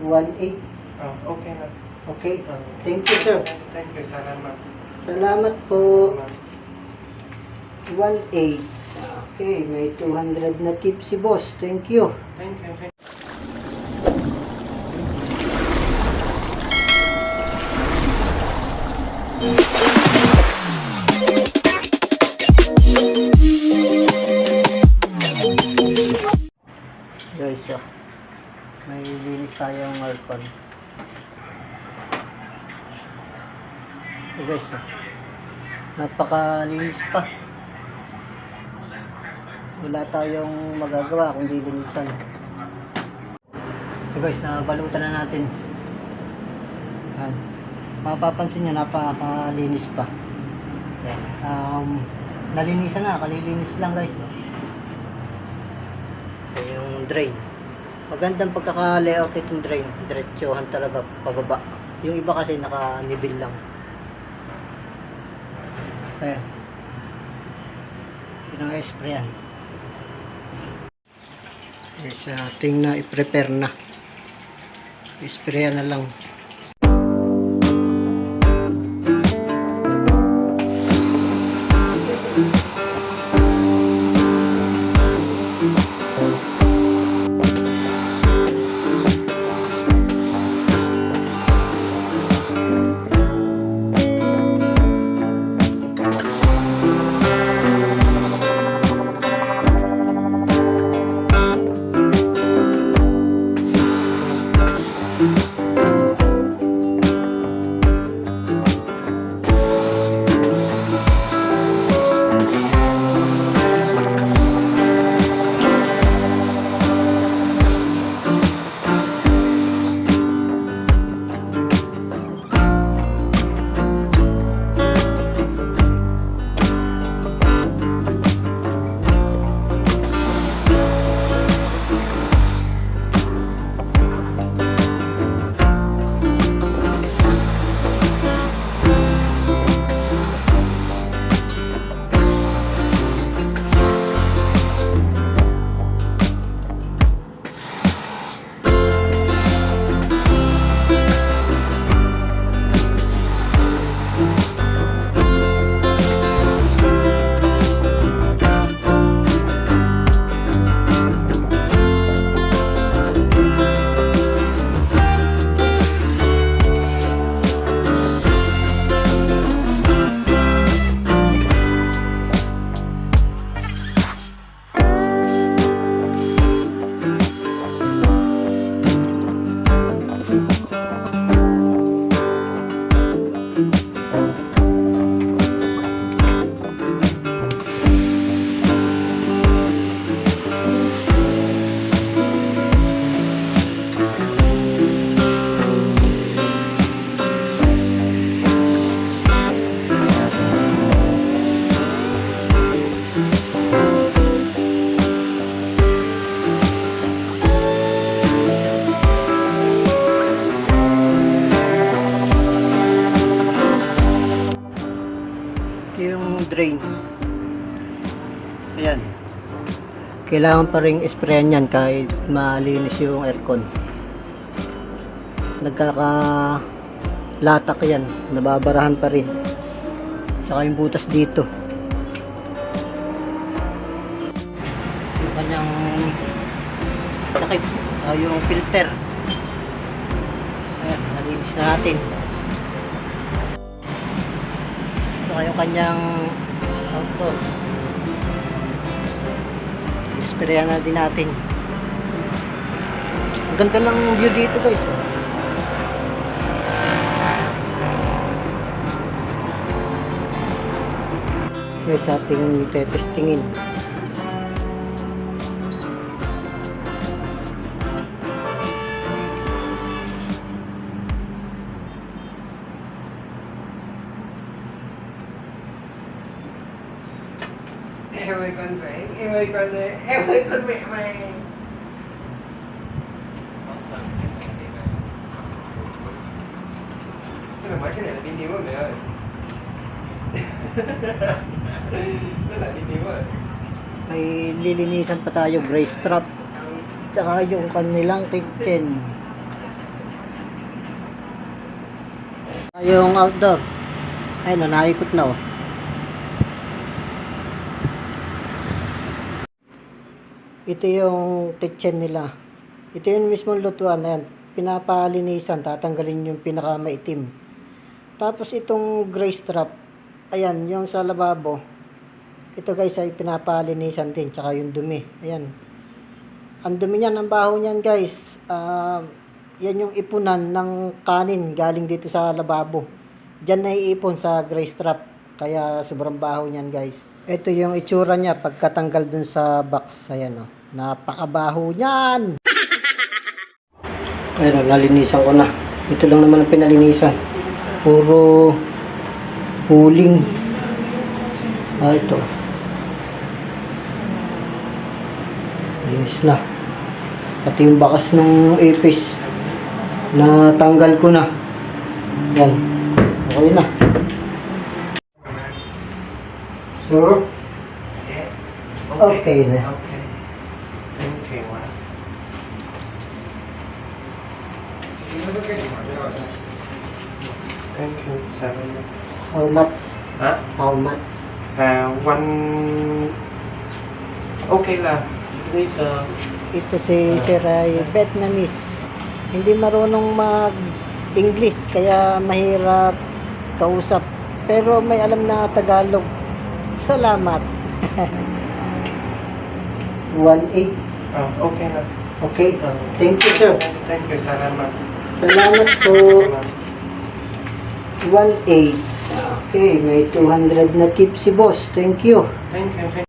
1.8. Okay na. Okay. Thank you, sir. Thank you. Salamat. Salamat po. 1.8. Okay, may 200 na tip si boss. Thank you. Thank you. Thank you. Guys, may linis tayong aircon. Ito guys, napakalinis pa. Wala tayong magagawa kundi linisan. So guys, nabalutan na natin. Yan. Mapapansin nyo, napakalinis pa. Yan. Nalinisan na, kalilinis lang guys. Yung drain. Magandang pagkaka-layout itong drain. Diretsuhan talaga pababa. Yung iba kasi naka-nibil lang. Ayan. Pinang-sprayan. Yes, ating na i-prepare na. I-sprayan na lang. Drain. Ayan. Kailangan pa rin sprayan yan kahit malinis yung aircon. Nagkaka-latak yan. Nababarahan pa rin. Tsaka yung butas dito. Yung kanyang takip. Yung filter. Ayan. Nalinis na natin. Tsaka yung kanyang outdoor. Sprayan na din natin. Ang ganda ng view dito guys. Guys, ating testingin. Em ơi con rể, em ơi con mẹ mày. Cái là mấy cái này là pin yếu rồi mẹ ơi. Nó là pin yếu rồi. May lilinisan pa tayo, gray strap. Tsaka yung kanilang kitchen. Yung outdoor. Ayun, naikot na oh. Ito yung kitchen nila. Ito yung mismong lutuan. Ayan, pinapalinisan, tatanggalin yung pinakamaitim. Tapos itong gray strap, ayan, yung sa lababo. Ito guys ay pinapalinisan din, tsaka yung dumi. Ayan. Ang dumi niyan, ang baho niyan guys. Yan yung ipunan ng kanin galing dito sa lababo. Diyan naiipon sa gray strap. Kaya sobrang baho niyan guys. Ito yung itsura niya pagkatanggal dun sa box. Ayan o. Napakabaho niyan. Ayun o, nalinisan ko na. Ito lang naman ang pinalinisan. Puro huling. Ito. Linis na. Pati yung bakas ng ipis. Natanggal ko na. Yan. Okay na. So, Yes. okay na. Okay. Thank you. Thank you. Salamat. How much? Ha? How much? One... Okay lang. Later. Ito si Sir ay Vietnamese. Hindi marunong mag-English kaya mahirap kausap. Pero may alam na Tagalog. Salamat. 1.8. Okay lang. Okay. Thank you, sir. Thank you. Salamat. Salamat po. 1.8. Okay, may 200 na tip si boss. Thank you. Thank you.